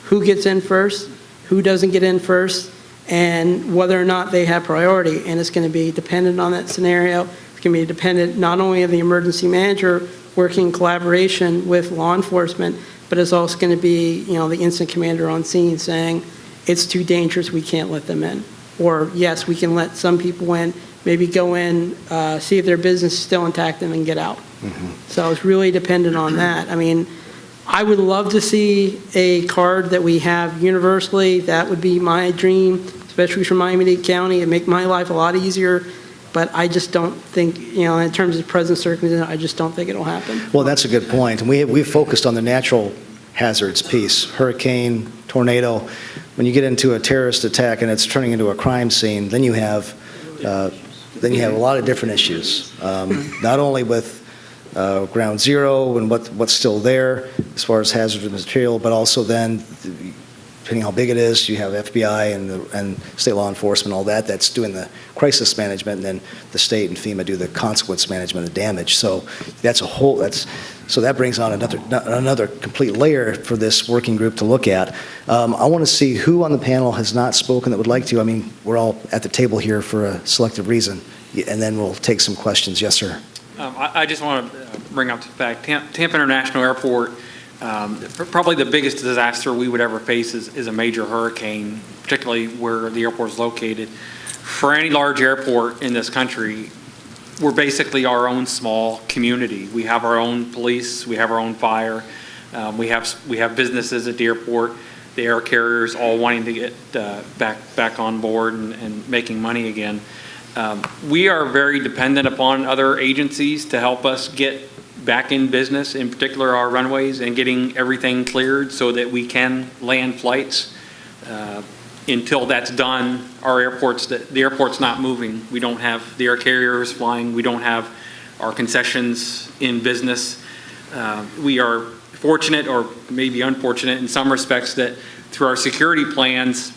who gets in first, who doesn't get in first, and whether or not they have priority. And it's going to be dependent on that scenario. It's going to be dependent not only of the emergency manager working in collaboration with law enforcement, but it's also going to be, you know, the incident commander on scene saying, it's too dangerous, we can't let them in. Or yes, we can let some people in, maybe go in, see if their business is still intact, and then get out. So it's really dependent on that. I mean, I would love to see a card that we have universally. That would be my dream, especially for Miami-Dade County. It'd make my life a lot easier. But I just don't think, you know, in terms of present circumstances, I just don't think it'll happen. Well, that's a good point. And we've focused on the natural hazards piece, hurricane, tornado. When you get into a terrorist attack and it's turning into a crime scene, then you have a lot of different issues, not only with ground zero and what's still there as far as hazardous material, but also then, depending how big it is, you have FBI and state law enforcement, all that's doing the crisis management, and then the state and FEMA do the consequence management of damage. So that's so that brings on another complete layer for this working group to look at. I want to see who on the panel has not spoken that would like to. I mean, we're all at the table here for a selective reason, and then we'll take some questions. Yes, sir. I just want to bring up the fact, Tampa International Airport, probably the biggest disaster we would ever face is a major hurricane, particularly where the airport is located. For any large airport in this country, we're basically our own small community. We have our own police, we have our own fire, we have businesses at the airport, the air carriers all wanting to get back on board and making money again. We are very dependent upon other agencies to help us get back in business, in particular our runways, and getting everything cleared so that we can land flights. Until that's done, the airport's not moving. We don't have the air carriers flying. We don't have our concessions in business. We are fortunate, or maybe unfortunate in some respects, that through our security plans,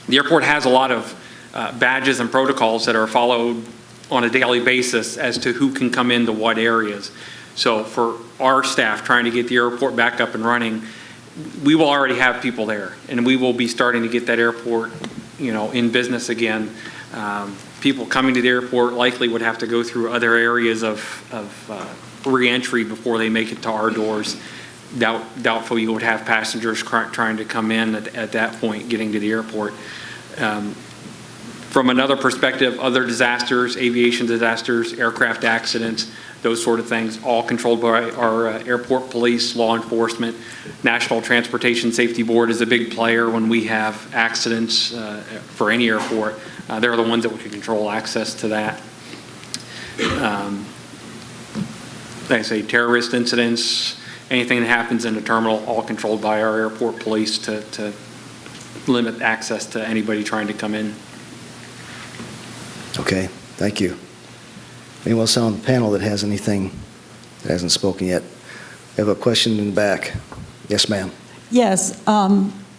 the airport has a lot of badges and protocols that are followed on a daily basis as to who can come into what areas. So for our staff trying to get the airport back up and running, we will already have people there, and we will be starting to get that airport, you know, in business again. People coming to the airport likely would have to go through other areas of re-entry before they make it to our doors. Doubtful you would have passengers trying to come in at that point, getting to the airport. From another perspective, other disasters, aviation disasters, aircraft accidents, those sort of things, all controlled by our airport police, law enforcement. National Transportation Safety Board is a big player when we have accidents for any airport. They're the ones that we can control access to that. Like I say, terrorist incidents, anything that happens in the terminal, all controlled by our airport police to limit access to anybody trying to come in. Okay, thank you. Anyone else on the panel that has anything that hasn't spoken yet? I have a question in the back. Yes, ma'am. Yes.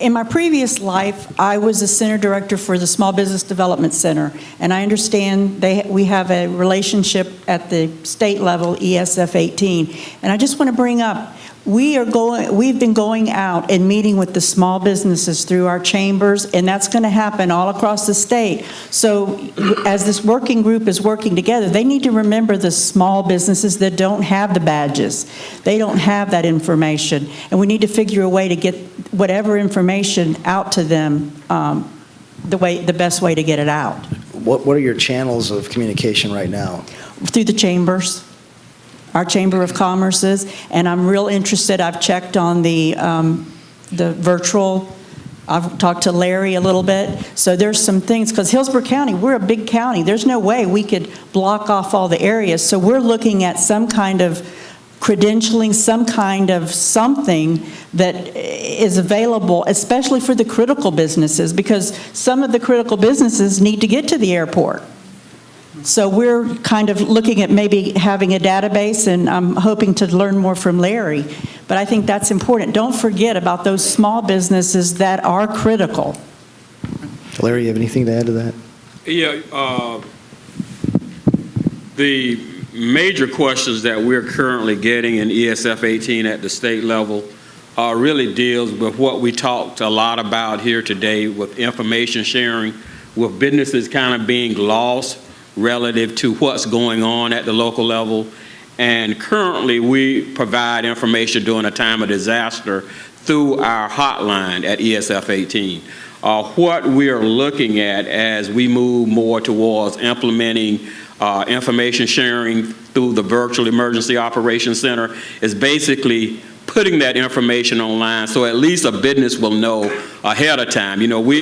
In my previous life, I was a center director for the Small Business Development Center, and I understand we have a relationship at the state level, ESF 18. And I just want to bring up, we've been going out and meeting with the small businesses through our chambers, and that's going to happen all across the state. So as this working group is working together, they need to remember the small businesses that don't have the badges. They don't have that information, and we need to figure a way to get whatever information out to them, the best way to get it out. What are your channels of communication right now? Through the chambers. Our Chamber of Commerce's, and I'm real interested. I've checked on the virtual. I've talked to Larry a little bit. So there's some things, because Hillsborough County, we're a big county. There's no way we could block off all the areas. So we're looking at some kind of credentialing, some kind of something that is available, especially for the critical businesses, because some of the critical businesses need to get to the airport. So we're kind of looking at maybe having a database, and I'm hoping to learn more from Larry. But I think that's important. Don't forget about those small businesses that are critical. Larry, you have anything to add to that? Yeah, the major questions that we're currently getting in ESF 18 at the state level really deals with what we talked a lot about here today with information sharing, with businesses kind of being lost relative to what's going on at the local level. And currently we provide information during a time of disaster through our hotline at ESF 18. What we are looking at as we move more towards implementing information sharing through the Virtual Emergency Operations Center is basically putting that information online so at least a business will know ahead of time. You know,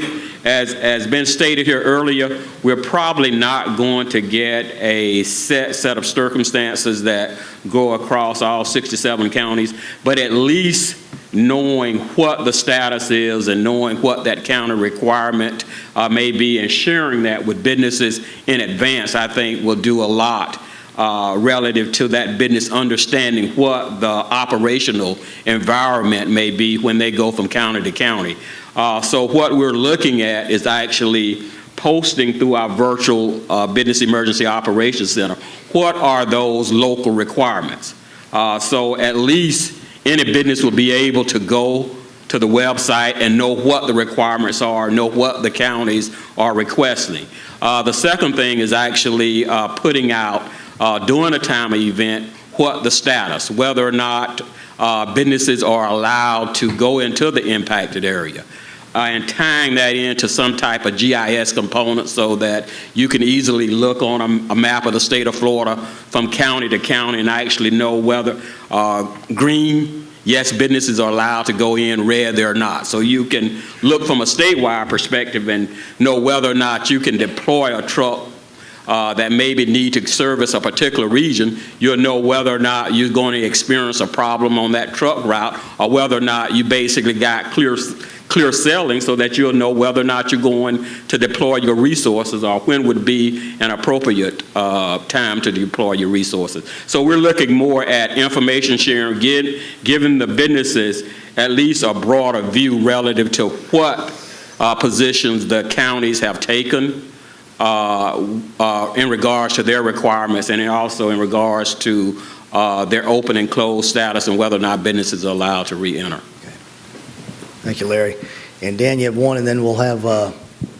as been stated here earlier, we're probably not going to get a set of circumstances that go across all 67 counties, but at least knowing what the status is and knowing what that county requirement may be and sharing that with businesses in advance, I think will do a lot relative to that business understanding what the operational environment may be when they go from county to county. So what we're looking at is actually posting through our virtual Business Emergency Operations Center, what are those local requirements? So at least any business will be able to go to the website and know what the requirements are, know what the counties are requesting. The second thing is actually putting out during a time of event what the status, whether or not businesses are allowed to go into the impacted area. And tying that into some type of GIS component so that you can easily look on a map of the state of Florida from county to county and actually know whether green, yes, businesses are allowed to go in, red, they're not. So you can look from a statewide perspective and know whether or not you can deploy a truck that maybe need to service a particular region. You'll know whether or not you're going to experience a problem on that truck route, or whether or not you basically got clear sailing so that you'll know whether or not you're going to deploy your resources or when would be an appropriate time to deploy your resources. So we're looking more at information sharing, giving the businesses at least a broader view relative to what positions the counties have taken in regards to their requirements, and also in regards to their open and closed status and whether or not businesses are allowed to re-enter. Thank you, Larry. And Dan, you have one, and then we'll have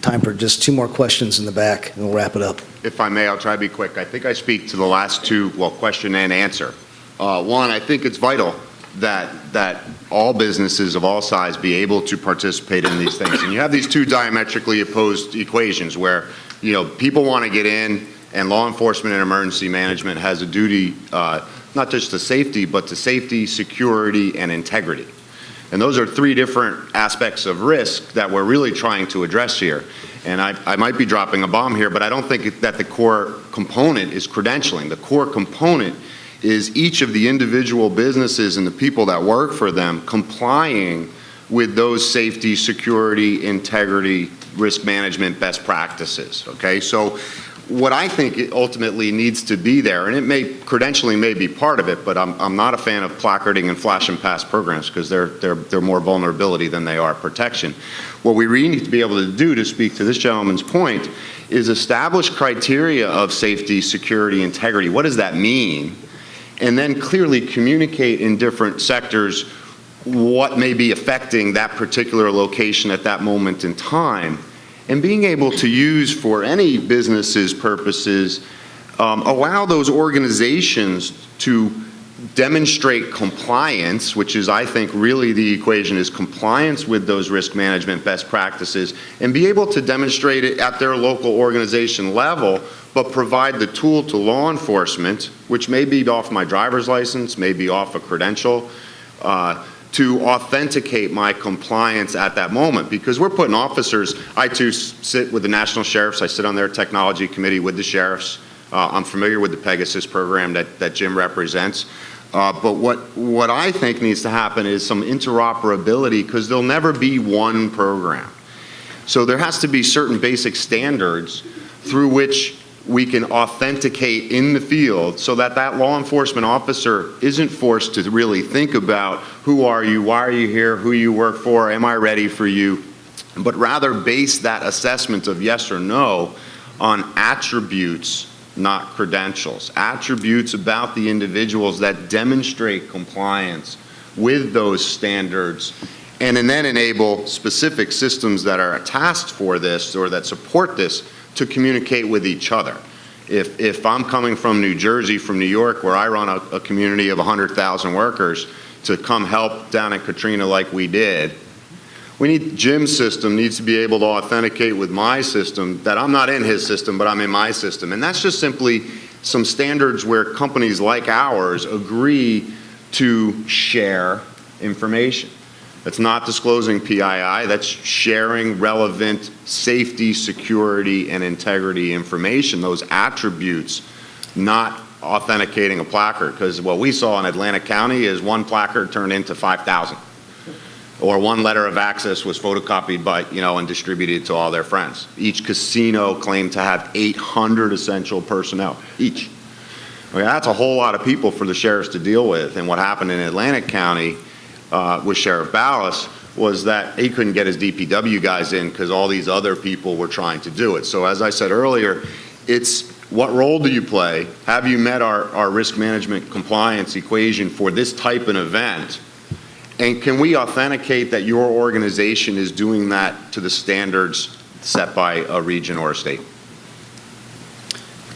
time for just two more questions in the back, and we'll wrap it up. If I may, I'll try to be quick. I think I speak to the last two, well, question and answer. One, I think it's vital that all businesses of all size be able to participate in these things. And you have these two diametrically opposed equations where, you know, people want to get in, and law enforcement and emergency management has a duty not just to safety, but to safety, security, and integrity. And those are three different aspects of risk that we're really trying to address here. And I might be dropping a bomb here, but I don't think that the core component is credentialing. The core component is each of the individual businesses and the people that work for them complying with those safety, security, integrity, risk management best practices, okay? So what I think it ultimately needs to be there, and it may credentialing may be part of it, but I'm not a fan of placarding and flash and pass programs because they're more vulnerability than they are protection. What we really need to be able to do, to speak to this gentleman's point, is establish criteria of safety, security, integrity. What does that mean? And then clearly communicate in different sectors what may be affecting that particular location at that moment in time. And being able to use for any business's purposes, allow those organizations to demonstrate compliance, which is, I think, really the equation is compliance with those risk management best practices, and be able to demonstrate it at their local organization level, but provide the tool to law enforcement, which may be off my driver's license, may be off a credential, to authenticate my compliance at that moment. Because we're putting officers, I too sit with the national sheriffs, I sit on their technology committee with the sheriffs. I'm familiar with the Pegasus program that Jim represents. But what I think needs to happen is some interoperability, because there'll never be one program. So there has to be certain basic standards through which we can authenticate in the field so that that law enforcement officer isn't forced to really think about who are you, why are you here, who you work for, am I ready for you, but rather base that assessment of yes or no on attributes, not credentials. Attributes about the individuals that demonstrate compliance with those standards, and then enable specific systems that are tasked for this or that support this to communicate with each other. If I'm coming from New Jersey, from New York, where I run a community of 100,000 workers, to come help down in Katrina like we did, Jim's system needs to be able to authenticate with my system that I'm not in his system, but I'm in my system. And that's just simply some standards where companies like ours agree to share information. That's not disclosing PII, that's sharing relevant safety, security, and integrity information, those attributes, not authenticating a placard. Because what we saw in Atlantic County is one placard turned into 5,000. Or one letter of access was photocopied by, and distributed to all their friends. Each casino claimed to have 800 essential personnel, each. Okay, that's a whole lot of people for the sheriffs to deal with. And what happened in Atlantic County with Sheriff Ballas was that he couldn't get his DPW guys in because all these other people were trying to do it. So as I said earlier, it's what role do you play? Have you met our risk management compliance equation for this type of event? And can we authenticate that your organization is doing that to the standards set by a region or a state?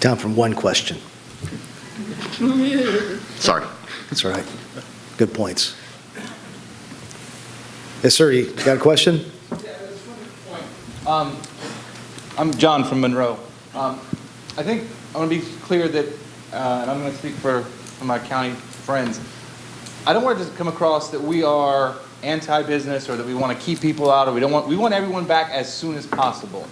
Time for one question. Sorry. That's all right. Good points. Yes, sir, you got a question? I'm John from Monroe. I think I want to be clear that, and I'm going to speak for my county friends, I don't want it to come across that we are anti-business or that we want to keep people out, or we want everyone back as soon as possible.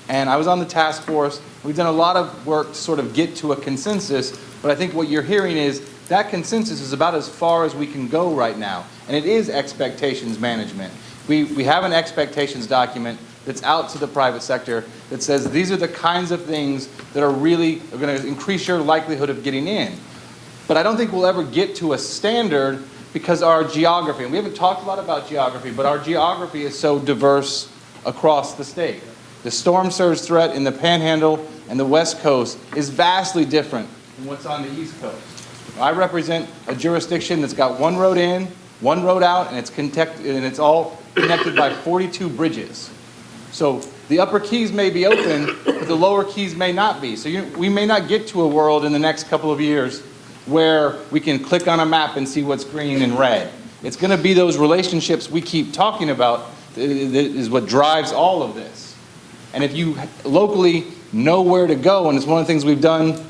And I was on the task force. We've done a lot of work to sort of get to a consensus, but I think what you're hearing is that consensus is about as far as we can go right now. And it is expectations management. We have an expectations document that's out to the private sector that says these are the kinds of things that are going to increase your likelihood of getting in. But I don't think we'll ever get to a standard because our geography, and we haven't talked a lot about geography, but our geography is so diverse across the state. The storm surge threat in the Panhandle and the West Coast is vastly different than what's on the East Coast. I represent a jurisdiction that's got one road in, one road out, and it's all connected by 42 bridges. So the upper keys may be open, but the lower keys may not be. So we may not get to a world in the next couple of years where we can click on a map and see what's green and red. It's going to be those relationships we keep talking about that is what drives all of this. And if you locally know where to go, and it's one of the things we've done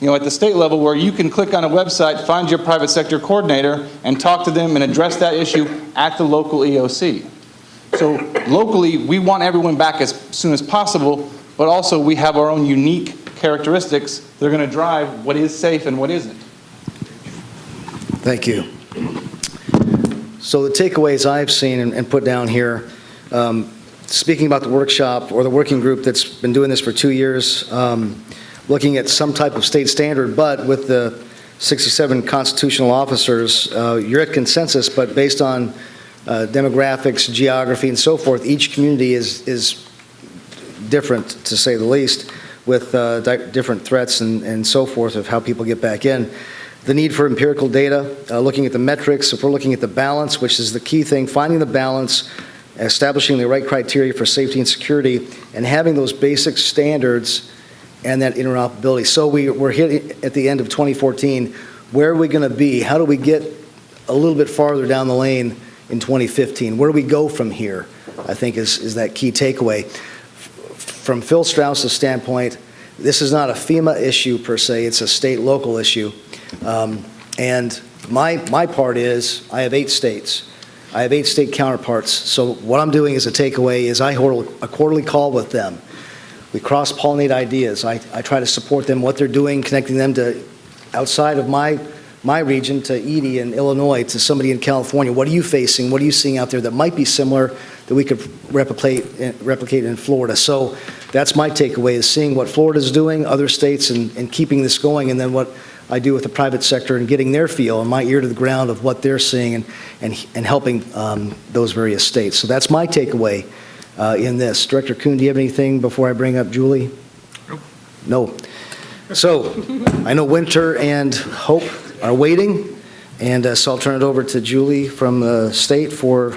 at the state level, where you can click on a website, find your private sector coordinator, and talk to them and address that issue at the local EOC. So locally, we want everyone back as soon as possible, but also we have our own unique characteristics that are going to drive what is safe and what isn't. Thank you. So the takeaways I've seen and put down here, speaking about the workshop or the working group that's been doing this for 2 years, looking at some type of state standard, but with the 67 constitutional officers, you're at consensus, but based on demographics, geography, and so forth, each community is different, to say the least, with different threats and so forth of how people get back in. The need for empirical data, looking at the metrics, if we're looking at the balance, which is the key thing, finding the balance, establishing the right criteria for safety and security, and having those basic standards and that interoperability. So we're hitting at the end of 2014, where are we going to be? How do we get a little bit farther down the lane in 2015? Where do we go from here, I think is that key takeaway. From Phil Strauss's standpoint, this is not a FEMA issue per se, it's a state-local issue. And my part is, I have 8 states. I have 8 state counterparts. So what I'm doing as a takeaway is I hold a quarterly call with them. We cross-pollinate ideas. I try to support them, what they're doing, connecting them to outside of my region, to Edie in Illinois, to somebody in California. What are you facing? What are you seeing out there that might be similar that we could replicate in Florida? So that's my takeaway, is seeing what Florida's doing, other states, and keeping this going, and then what I do with the private sector and getting their feel and my ear to the ground of what they're seeing and helping those various states. So that's my takeaway in this. Director Kuhn, do you have anything before I bring up Julie? Nope. No. So I know Winter and Hope are waiting, and so I'll turn it over to Julie from the state for